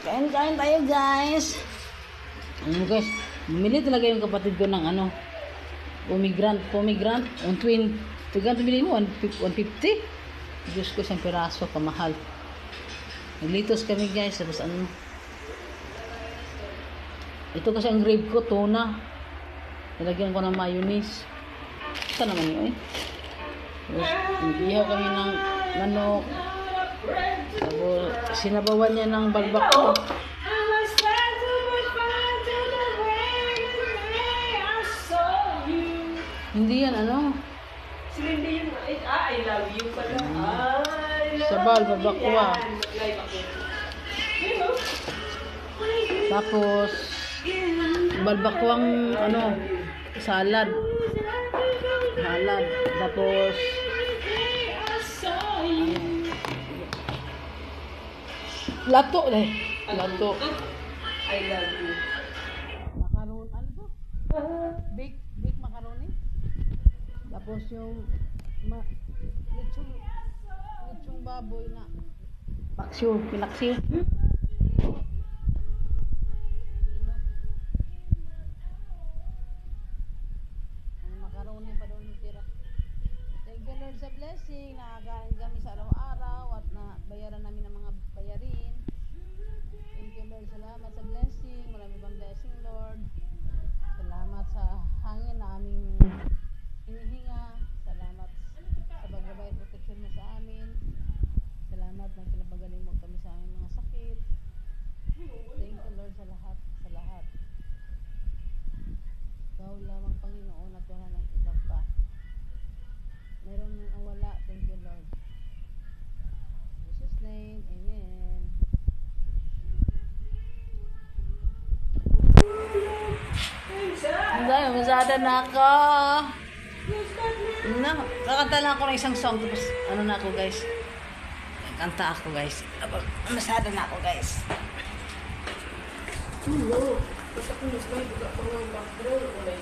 Kain-kain tayo guys. Ano guys, bumili talaga yung kapatid ko ng ano, pomegranate, on twin. Tugan bumili mo 150. Diyos ko, isang piraso, kamahal. Naglitos kami guys, tapos ano. Ito kasi ang grade ko, tuna. Nilagyan ko ng mayonnaise. Ito naman yun eh. Tapos, ihaw kami ng manok. Tapos, sinabawan niya ng balbako. Hindi yan, ano? Hindi yun. I love you pala. Sabal, balbakwa. Tapos, balbakwang, ano, salad. Tapos, lato deh. Lato. I love you. Makaron, ano to? Bake macaroni. Tapos yung lechong baboy na pinaksiw. Ang macaroni pa doon tira. Thank you Lord sa blessing. Nakakain kami sa araw-araw at bayaran namin ang mga bayarin. Thank you Lord. Salamat sa blessing. Marami pang blessing Lord. Salamat sa hangin na aming hinihinga. Salamat sa paggabay at protection mo sa amin. Salamat na pinapagaling mo kami sa aming mga sakit. Thank you Lord sa lahat. Ikaw lamang Panginoon at wala ng iba pa. Meron nang wala. Thank you Lord. In Jesus' name, Amen. Hindi, masada na ako. No, kakanta lang ako ng isang song tapos ano na ako guys. Kanta ako guys. Masada na ako guys. Hello. Basta kung mas may buka pang background.